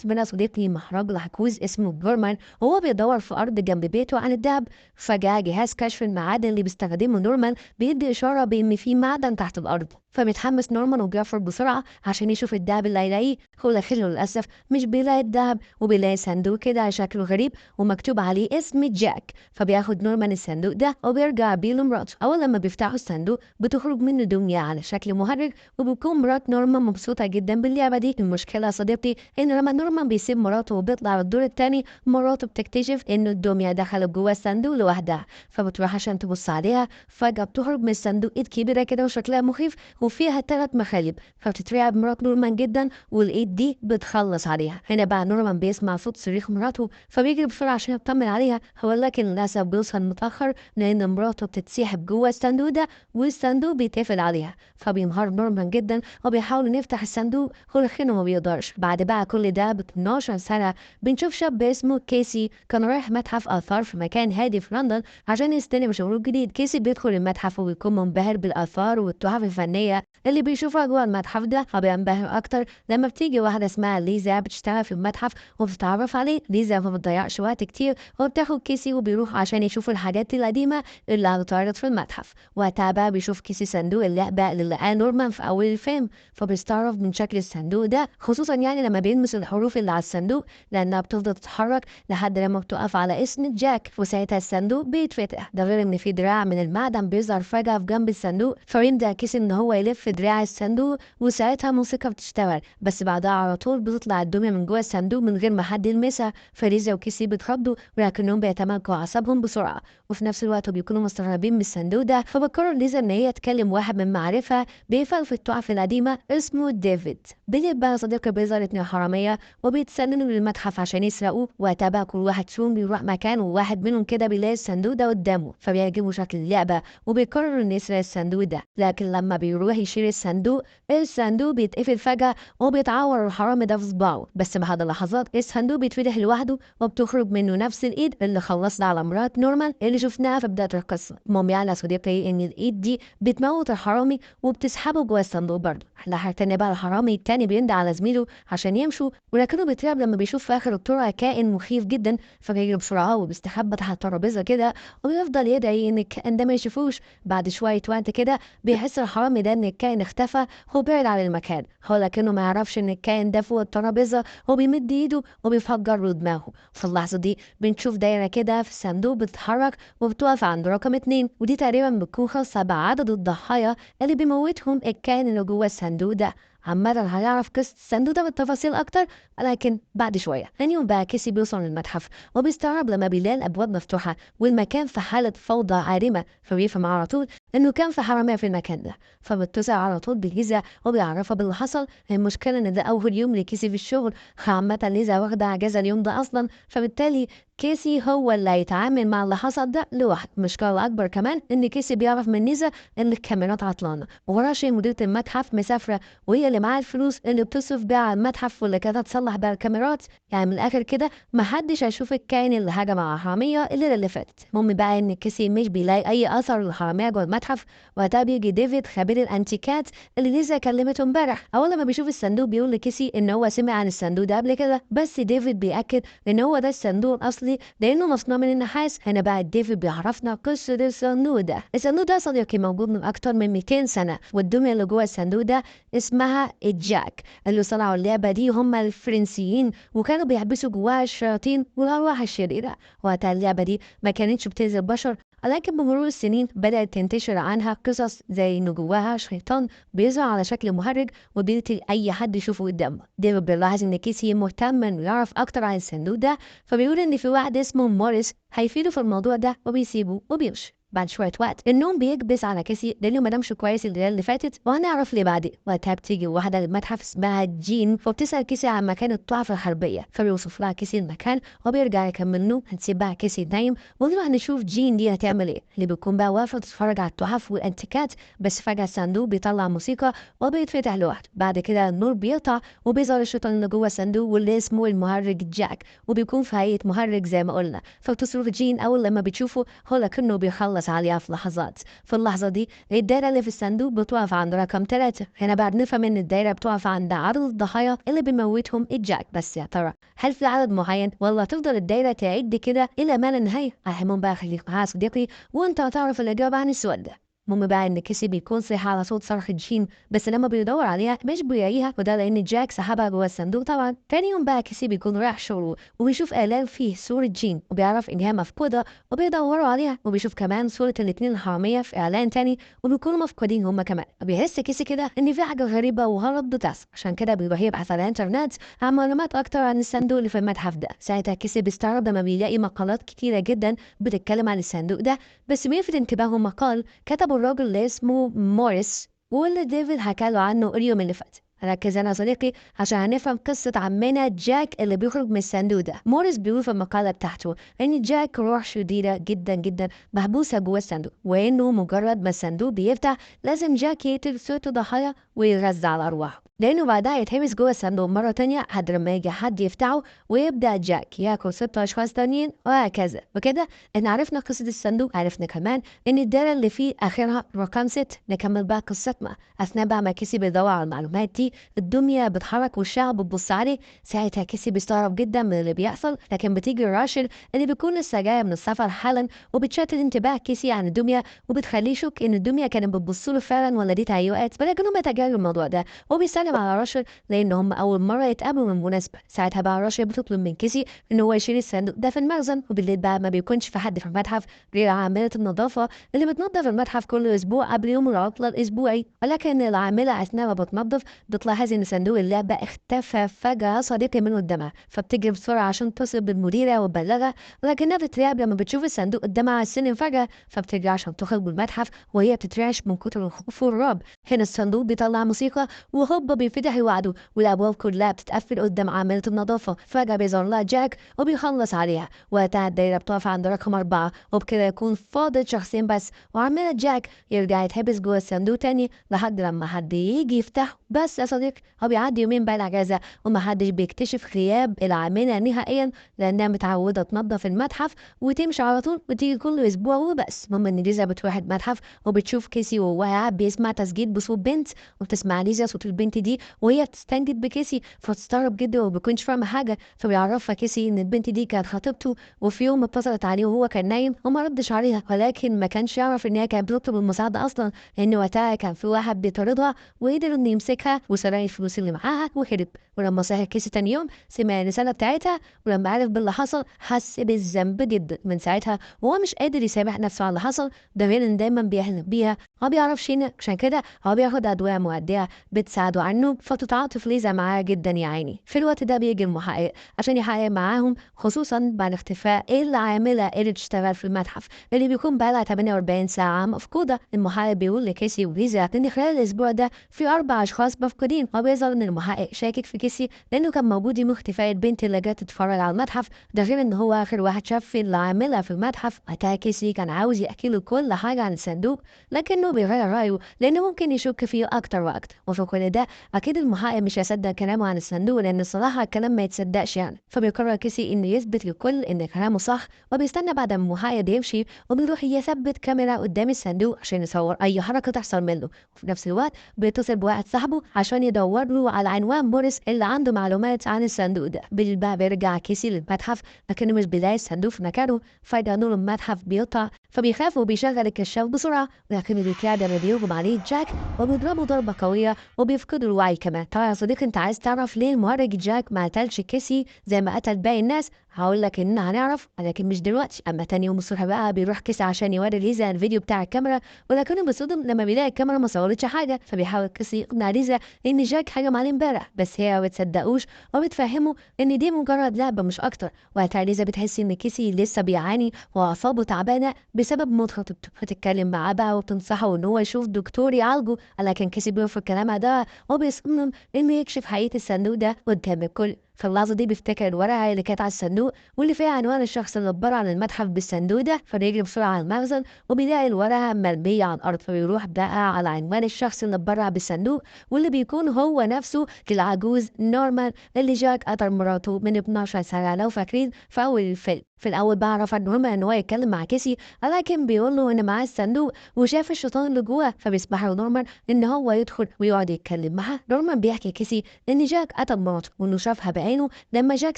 بنا صديقي مهرج لحكوز اسمه بورمان وهو بيدور في أرض جنب بيته عن الدهب. فجأة جهاز كشف المعادن اللي بيستخدمه نورمان بيدي إشارة بإن في معدن تحت الأرض، فبيتحمس نورمان وبيفر بسرعة عشان يشوف الدهب اللي هيلاقيه. هو لكنه للأسف مش بيلاقي الدهب، وبيلاقي صندوق كده شكله غريب ومكتوب عليه اسم جاك. فبياخد نورمان الصندوق ده وبيرجع بيه لمراته. أول لما بيفتحوا الصندوق بتخرج منه دمية على شكل مهرج، وبيكون مرات نورمان مبسوطة جدا باللعبة دي. المشكلة يا صديقتي إن لما نورمان بيسيب مراته وبيطلع الدور التاني، مراته بتكتشف إن الدمية دخلت جوه الصندوق لوحدها، فبتروح عشان تبص عليها. فجأة بتخرج من الصندوق إيد كبيرة كده وشكلها مخيف وفيها 3 مخالب، فبتترعب مرات نورمان جدا والإيد دي بتخلص عليها. هنا بقى نورمان بيسمع صوت صريخ مراته فبيجري بسرعة عشان يطمن عليها. هو لكن للأسف بيوصل متأخر لأن مراته بتتسحب جوه الصندوق ده والصندوق بيتقفل عليها. فبينهار نورمان جدا وبيحاول نفتح الصندوق ولكنه ما بيقدرش. بعد بقى كل ده ب 12 سنة بنشوف شاب اسمه كيسي كان رايح متحف آثار في مكان هادي في لندن عشان يستلم شغله جديد. كيسي بيدخل المتحف وبيكون منبهر بالآثار والتحف الفنية اللي بيشوفها جوه المتحف ده. فبينبهر أكتر لما بتيجي واحدة اسمها ليزا بتشتغل في المتحف وبتتعرف عليه. ليزا ما بتضيعش وقت كتير وبتاخد كيسي وبيروح عشان يشوف الحاجات القديمة اللي هتتعرض في المتحف. وقتها بقى بيشوف كيسي صندوق اللعبة اللي لقاه نورمان في أول الفيلم، فبيستغرب من شكل الصندوق ده، خصوصا يعني لما بيلمس الحروف اللي على الصندوق لأنها بتفضل تتحرك لحد لما بتقف على اسم جاك، وساعتها الصندوق بيتفتح. ده غير إن في دراع من المعدن بيظهر فجأة في جنب الصندوق، فيبدأ كيسي إن هو يلف دراع الصندوق وساعتها موسيقى بتشتغل. بس بعدها على طول بتطلع الدمية من جوه الصندوق من غير ما حد يلمسها، فليزا وكيسي بيتخضوا ولكنهم بيتمالكوا أعصابهم بسرعة، وفي نفس الوقت بيكونوا مستغربين من الصندوق ده. فبتقرر ليزا إن هي تكلم واحد من معارفها بيفهم في التحف القديمة اسمه ديفيد. بيبقى صديقي بيظهر 2 حرامية وبيتسننوا للمتحف عشان يسرقوه. وقتها بقى كل واحد فيهم بيروح مكان وواحد منهم كده بيلاقي الصندوق ده قدامه، فبيعجبوا شكل اللعبة وبيقرروا إنه يسرق الصندوق ده. لكن لما بيروح يشيل الصندوق بيتقفل فجأة وبيتعور الحرامي ده في صباعه. بس بعد لحظات الصندوق بيتفتح لوحده وبتخرج منه نفس الإيد اللي خلصنا على مرات نورمان اللي شفناها في بداية القصة. المهم يعني يا صديقي إن الإيد دي بتموت الحرامي وبتسحبه جوه الصندوق برضه. لحد تاني بقى الحرامي التاني بيندى على زميله عشان يمشوا، ولكنه بيترعب لما بيشوف في اخر الطرقه كائن مخيف جدا، فبيجري بسرعه وبيستخبى تحت الترابيزه كده وبيفضل يدعي ان الكائن ده ما يشوفوش. بعد شويه وقت كده بيحس الحرامي ده ان الكائن اختفى وبعد عن المكان، هو لكنه ما يعرفش ان الكائن ده فوق الترابيزه وبيمد ايده وبيفجر له دماغه. في اللحظه دي بنشوف دايره كده في الصندوق بتتحرك وبتقف عند رقم 2، ودي تقريبا بتكون خاصه بعدد الضحايا اللي بيموتهم الكائن اللي جوه الصندوق ده. عامة هيعرف قصة الصندوق ده بالتفاصيل أكتر لكن بعد شوية. تاني يوم بقى كيسي بيوصل للمتحف وبيستغرب لما بيلاقي الأبواب مفتوحة والمكان في حالة فوضى عارمة، فبيفهم على طول إنه كان في حرامية في المكان ده. فبيتصل على طول بليزا وبيعرفها باللي حصل. المشكلة إن ده أول يوم لكيسي في الشغل، عامة ليزا واخدة أجازة اليوم ده أصلا، فبالتالي كيسي هو اللي هيتعامل مع اللي حصل ده لوحده. المشكلة الأكبر كمان إن كيسي بيعرف من ليزا إن الكاميرات عطلانة، وراشي مديرة المتحف مسافرة وهي اللي معاها الفلوس اللي بتصرف بيها على المتحف واللي كانت هتصلح بيها الكاميرات. يعني من الاخر كده محدش هيشوف الكائن اللي هجم على الحراميه الليله اللي فاتت. المهم بقى ان كيسي مش بيلاقي اي اثر للحراميه جوه المتحف. وقتها بيجي ديفيد خبير الانتيكات اللي ليزا كلمته امبارح. اول ما بيشوف الصندوق بيقول لكيسي ان هو سمع عن الصندوق ده قبل كده، بس ديفيد بياكد ان هو ده الصندوق الاصلي لانه مصنوع من النحاس. هنا بقى ديفيد بيعرفنا قصه الصندوق ده. الصندوق ده صديقي موجود من اكتر من 200 سنه، والدميه اللي جوه الصندوق ده اسمها الجاك. اللي صنعوا اللعبة دي هم الفرنسيين، وكانوا بيحبسوا جواها الشياطين والأرواح الشريرة. وقتها اللعبة دي ما كانتش بتأذي البشر، ولكن بمرور السنين بدأت تنتشر عنها قصص زي إن جواها شيطان بيظهر على شكل مهرج وبيقتل أي حد يشوفه قدامه. ديفيد بيلاحظ إن كيسي مهتم إنه يعرف أكتر عن الصندوق ده، فبيقول إن في واحد اسمه موريس هيفيده في الموضوع ده وبيسيبه وبيمشي. بعد شوية وقت النوم بيكبس على كيسي لأنه ما نامش كويس الليلة اللي فاتت، وهنعرف ليه بعدين. وقتها بتيجي واحدة للمتحف اسمها جين فبتسأل كيسي عن مكان التحف الحربية، فبيوصف لها كيسي المكان وبيرجع يكمل نوم. هنسيب بقى كيسي نايم ونروح نشوف جين دي هتعمل ايه، اللي بيكون بقى واقفة تتفرج على التحف والانتيكات. بس فجأة الصندوق بيطلع موسيقى وبيتفتح لوحده. بعد كده النور بيقطع وبيظهر الشيطان اللي جوه الصندوق واللي اسمه المهرج جاك، وبيكون في هيئة مهرج زي ما قلنا. فبتصرخ جين أول لما بتشوفه هو لكنه بيخلص بيخلص عليها في لحظات. في اللحظة دي الدايرة اللي في الصندوق بتقف عند رقم 3. هنا بعد نفهم إن الدايرة بتقف عند عدد الضحايا اللي بيموتهم الجاك. بس يا ترى هل في عدد معين ولا تفضل الدايرة تعد كده إلى ما لا نهاية؟ أهمهم بقى خليك معايا صديقي وأنت هتعرف الإجابة عن السؤال ده. المهم بقى إن كيسي بيكون صحي على صوت صرخة جين، بس لما بيدور عليها مش بيلاقيها، وده لأن جاك سحبها جوه الصندوق طبعا. تاني يوم بقى كيسي بيكون رايح شغله وبيشوف إعلان فيه صورة جين وبيعرف إن هي مفقودة وبيدوروا عليها، وبيشوف كمان صورة الاتنين الحرامية في إعلان تاني وبيكونوا مفقودين هما كمان. وبيحس كيسي كده إن في حاجة غريبة وغلط بتحصل، عشان كده بيروح يبحث على الإنترنت عن معلومات أكتر عن الصندوق اللي في المتحف ده. ساعتها كيسي بيستغرب لما بيلاقي مقالات كتيرة جدا بتتكلم عن الصندوق ده، بس بيلفت انتباهه مقال كتبه الراجل اللي اسمه موريس واللي ديفيد حكى له عنه اليوم اللي فات. ركز انا يا صديقي عشان هنفهم قصة عمنا جاك اللي بيخرج من الصندوق ده. موريس بيقول في المقالة بتاعته ان جاك روح شريرة جدا جدا محبوسة جوه الصندوق، وانه مجرد ما الصندوق بيفتح لازم جاك يقتل ست ضحايا ويرزع على ارواحهم، لانه بعدها يتحبس جوه الصندوق مرة تانية لحد لما يجي حد يفتحه ويبدأ جاك ياكل 6 اشخاص تانيين وهكذا. وكده احنا عرفنا قصة الصندوق، عرفنا كمان ان الدايرة اللي فيه اخرها رقم 6. نكمل بقى قصتنا. اثناء بقى ما كيسي بيدور على المعلومات دي الدمية بتحرك والشعب بتبص عليه. ساعتها كيسي بيستغرب جدا من اللي بيحصل، لكن بتيجي راشل اللي بيكون لسه جايه من السفر حالا وبتشتت انتباه كيسي عن الدمية وبتخليه يشك ان الدمية كانت بتبص له فعلا ولا دي تهيؤات، ولكنهم بيتجاهلوا الموضوع ده وبيسلم على راشل لان هم اول مره يتقابلوا من مناسبه. ساعتها بقى راشل بتطلب من كيسي ان هو يشيل الصندوق ده في المخزن، وبالليل بقى ما بيكونش في حد في المتحف غير عامله النظافه اللي بتنظف المتحف كل اسبوع قبل يوم العطله الاسبوعي. ولكن العامله اثناء ما بتنظف بتلاحظ ان صندوق اللعبه اختفى فجاه صديقي من قدامها، فبتجري بسرعه عشان تصل بالمديره وتبلغها، ولكنها بتترعب لما بتشوف الصندوق قدامها على السلم فجاه، فبتجري عشان تخرج من المتحف وهي بتترعش من كتر الخوف والرعب. هنا الصندوق بيطلع موسيقى وهوبا بينفتح لوحده والابواب كلها بتتقفل قدام عامله النظافه. فجاه بيظهر لها جاك وبيخلص عليها، وقتها الدايره بتقف عند رقم 4 وبكده يكون فاضل شخصين بس، وعامله جاك يرجع يتحبس جوه الصندوق تاني لحد لما حد يجي يفتحه. بس يا صديقي هو بيعدي يومين بقى الاجازه ومحدش بيكتشف غياب العامله نهائيا لانها متعوده تنظف المتحف وتمشي على طول وتيجي كل اسبوع وبس. المهم ان ليزا بتروح المتحف وبتشوف كيسي وهو قاعد بيسمع تسجيل بصوت بنت، وبتسمع ليزا صوت البنت دي وهي بتستنجد بكيسي، فتستغرب جدا ومبيكونش فاهمه حاجه، فبيعرفها كيسي ان البنت دي كانت خطيبته وفي يوم اتصلت عليه وهو كان نايم وما ردش عليها، ولكن ما كانش يعرف ان هي كانت بتطلب المساعده اصلا، لان وقتها كان في واحد بيطاردها وقدر انه يمسكها وسرق الفلوس اللي معاها وهرب. ولما صحي كيسي تاني يوم سمع الرساله بتاعتها، ولما عرف باللي حصل حس بالذنب جدا. من ساعتها وهو مش قادر يسامح نفسه على اللي حصل، ده غير ان دايما بيحلم بيها ما بيعرفش ينام، عشان كده هو بياخد ادويه مهدئه بتساعده عنه، فتتعاطف ليزا معاه جدا يا عيني. في الوقت ده بيجي المحقق عشان يحقق معاهم، خصوصا بعد اختفاء العامله اللي تشتغل في المتحف اللي بيكون بقالها 48 ساعه مفقوده. المحقق بيقول لكيسي وليزا ان خلال الاسبوع ده في 4 اشخاص مفقودين، وبيظهر ان المحقق شاكك في كيسي لانه كان موجود يوم اختفاء البنت اللي جت تتفرج على المتحف، ده غير ان هو اخر واحد شاف العامله في المتحف. وقتها كيسي كان عاوز يحكي له كل حاجه عن الصندوق، لكنه بيغير رايه لانه ممكن يشك فيه اكتر واكتر. وفي كل ده اكيد المحقق مش هيصدق كلامه عن الصندوق لان الصراحه الكلام ما يتصدقش يعني، فبيقرر كيسي انه يثبت للكل ان كلامه صح، وبيستنى بعد ما المحقق يمشي وبيروح يثبت كاميرا قدام الصندوق عشان يصور اي حركه تحصل منه. وفي نفس الوقت بيتصل بواحد صاحبه عشان يدور له على عنوان موريس اللي عنده معلومات عن الصندوق ده. بالباب بيرجع كيسي للمتحف لكنه مش بيلاقي الصندوق في مكانه، فجأة نور المتحف بيقطع فبيخاف وبيشغل الكشاف بسرعه، لكن الكاد لما بيهجم عليه جاك وبيضربه ضربه قويه وبيفقد الوعي كمان. طبعا يا صديقي انت عايز تعرف ليه المهرج جاك ما قتلش كيسي زي ما قتل باقي الناس؟ هقول لك اننا هنعرف ولكن مش دلوقتي. اما تاني يوم الصبح بقى بيروح كيسي عشان يوري ليزا الفيديو بتاع الكاميرا، ولكنه بيصدم لما بيلاقي الكاميرا ما صورتش حاجه، فبيحاول كيسي يقنع ليزا ان جاك هجم عليه امبارح، بس هي ما بتصدقوش وبتفهمه ان دي مجرد لعبه مش اكتر. وقتها ليزا بتحس ان كيسي لسه بيعاني واعصابه تعبانه بسبب موت خطيبته، فتتكلم معاه بقى وتنصحه ان هو يشوف دكتور يعالجه، لكن كيسي بيرفض كلامها ده وبيصمم انه يكشف حقيقه الصندوق ده قدام الكل. في اللحظة دي بيفتكر الورقة اللي كانت على الصندوق واللي فيها عنوان الشخص اللي اتبرع عن المتحف بالصندوق ده، فبيجري بسرعة على المخزن وبيلاقي الورقة مرمية على الأرض، فبيروح بقى على عنوان الشخص اللي اتبرع بالصندوق واللي بيكون هو نفسه العجوز نورمان اللي جاك قتل مراته من 12 سنة لو فاكرين في أول الفيلم. في الأول بقى رفض نورمان إن هو يتكلم مع كيسي، ولكن بيقول له إن معاه الصندوق وشاف الشيطان اللي جواه، فبيسمح له نورمان إن هو يدخل ويقعد يتكلم معاه. نورمان بيحكي كيسي إن جاك قتل مراته وإنه شافها بعينه لما جاك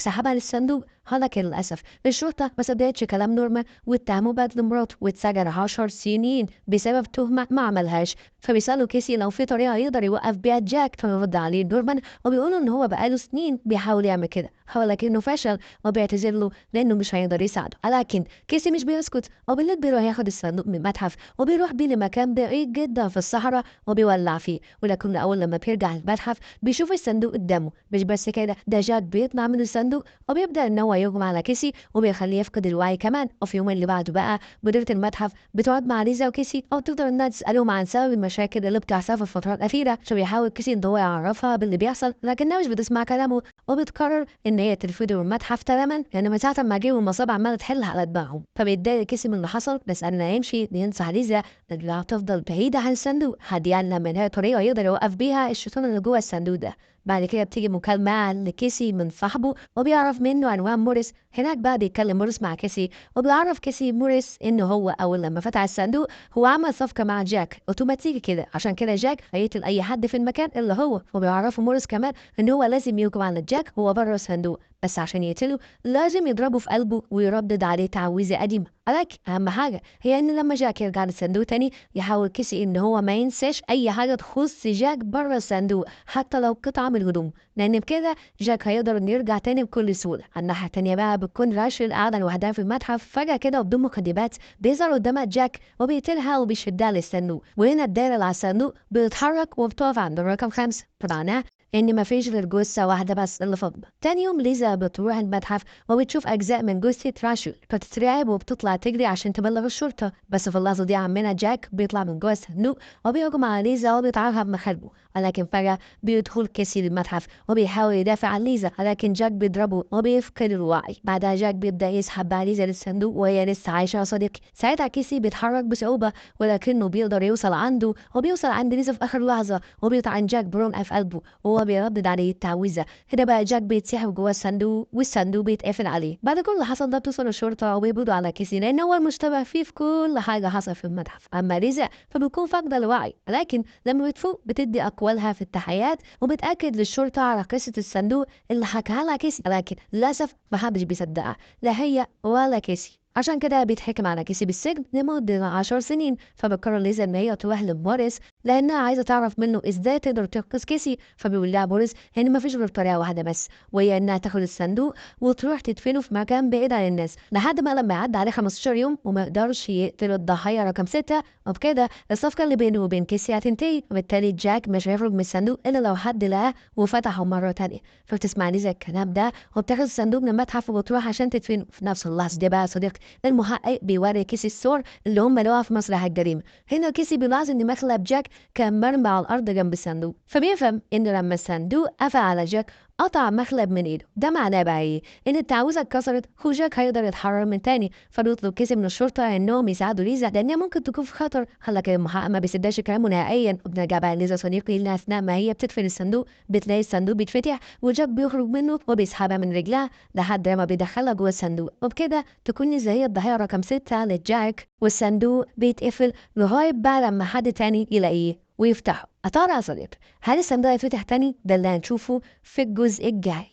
سحبها للصندوق، ولكن للأسف الشرطة ما صدقتش كلام نورمان واتهموا بقتل مراته واتسجن 10 سنين بسبب تهمة ما عملهاش. فبيسألوا كيسي لو في طريقة يقدر يوقف بيها جاك، فبيرد عليه نورمان وبيقولوا إن هو بقاله سنين بيحاول يعمل كده ولكنه فشل، وبيعتذر له لأنه مش هيقدر يساعده. لكن كيسي مش بيسكت، وبالليل بيروح ياخد الصندوق من المتحف وبيروح بيه لمكان بعيد جدا في الصحراء وبيولع فيه. ولكن أول لما بيرجع المتحف بيشوف الصندوق قدامه. مش بس كده، ده جاك بيطلع من الصندوق وبيبدأ إن هو يهجم على كيسي وبيخليه يفقد الوعي كمان. وفي يوم اللي بعده بقى مديرة المتحف بتقعد مع ليزا وكيسي أو تقدر إنها تسألهم عن سبب المشاكل اللي بتحصل في الفترة الأخيرة، فبيحاول كيسي إن هو يعرفها باللي بيحصل لكنها مش بتسمع كلامه وبتقرر إن هي ترفضه المتحف تماما، لأن من ساعة ما جه والمصاب عمالة تحل على دماغهم. فبيتضايق كيسي من اللي حصل، بس قبل ما يمشي بينصح ليزا إنها تفضل بعيدة عن الصندوق حد يعلم منها طريقة يقدر يوقف بيها الشيطان اللي جوه الصندوق ده. بعد كده بتيجي مكالمة لكيسي من صاحبه وبيعرف منه عنوان موريس. هناك بقى بيتكلم موريس مع كيسي وبيعرف كيسي موريس إنه هو أول لما فتح الصندوق هو عمل صفقة مع جاك أوتوماتيكي كده، عشان كده جاك هيقتل أي حد في المكان إلا هو. وبيعرفوا موريس كمان إن هو لازم يهجم على جاك هو بره الصندوق، بس عشان يقتله لازم يضربه في قلبه ويردد عليه تعويذة قديمة. ولكن أهم حاجة هي إن لما جاك يرجع للصندوق تاني يحاول كيسي إن هو ما ينساش أي حاجة تخص جاك بره الصندوق حتى لو قطعة من الهدوم، لأن بكده جاك هيقدر إنه يرجع تاني بكل سهولة. على الناحية التانية بقى بتكون راشل قاعدة لوحدها في المتحف، فجأة كده وبدون مقدمات بيظهر قدامها جاك وبيقتلها وبيشدها للصندوق. وهنا الدايرة اللي على الصندوق بتتحرك وبتقف عند الرقم 5، معناه إن مفيش غير جثة واحدة بس اللي فاضلة. تاني يوم ليزا بتروح المتحف وبتشوف أجزاء من جثة راشل، فتترعب وبتطلع تجري عشان تبلغ الشرطة. بس في اللحظة دي عمنا جاك بيطلع من جوه الصندوق وبيهجم على ليزا وبيتعرض بمخالبه. ولكن فجأة بيدخل كيسي للمتحف وبيحاول يدافع عن ليزا، ولكن جاك بيضربه وبيفقد الوعي. بعدها جاك بيبدأ يسحب بقى ليزا للصندوق وهي لسه عايشة يا صديقي. ساعتها كيسي بيتحرك بصعوبة ولكنه بيقدر يوصل عنده وبيوصل عند ليزا في آخر لحظة وبيطعن جاك برمح في قلبه وهو بيردد عليه التعويذة. هنا بقى جاك بيتسحب جوه الصندوق والصندوق بيتقفل عليه. بعد كل اللي حصل ده بتوصل الشرطة وبيقبضوا على كيسي لأن هو المشتبه فيه في كل حاجة حصل في المتحف. أما ليزا فبتكون فاقدة الوعي، لكن لما بتفوق بتدي أقوالها في التحيات وبتأكد للشرطة على قصة الصندوق اللي حكاها لها كيسي، لكن للأسف محدش بيصدقها لا هي ولا كيسي. عشان كده بيتحكم على كيسي بالسجن لمدة 10 سنين. فبتقرر ليزا إن هي تروح لموريس لأنها عايزة تعرف منه إزاي تقدر تنقذ كيسي. فبيقول لها موريس إن مفيش غير طريقة واحدة بس، وهي إنها تاخد الصندوق وتروح تدفنه في مكان بعيد عن الناس لحد ما لما يعدي عليه 15 يوم وما يقدرش يقتل الضحية رقم 6. وبكده الصفقة اللي بينه وبين كيسي هتنتهي، وبالتالي جاك مش هيخرج من الصندوق إلا لو حد لقاه وفتحه مرة تانية. فبتسمع ليزا الكلام ده وبتاخد الصندوق من المتحف وبتروح عشان تدفنه. في نفس اللحظة دي بقى صديق المحقق بيوري كيسي الصور اللي هم لقوها في مسرح الجريمة. هنا كيسي بيلاحظ إن مخلب جاك كان مرمي على الأرض جنب الصندوق، فبيفهم إن لما الصندوق قفل على جاك قطع مخلب من ايده. ده معناه بقى ايه؟ ان التعويذه اتكسرت وجاك هيقدر يتحرر من تاني. فبيطلب كيسي من الشرطه انهم يساعدوا ليزا لانها ممكن تكون في خطر. لكن المحقق ما بيصدقش كلامه نهائيا. وبنرجع بقى ليزا صديقي اللي اثناء ما هي بتدفن الصندوق بتلاقي الصندوق بيتفتح وجاك بيخرج منه وبيسحبها من رجلها لحد ما بيدخلها جوه الصندوق. وبكده تكون ليزا هي الضحيه رقم 6 لجاك، والصندوق بيتقفل لغايه بقى لما حد تاني يلاقيه ويفتحه. أترى يا صديقي هل الصندوق هيتفتح تاني؟ ده اللي هنشوفه في الجزء الجاي.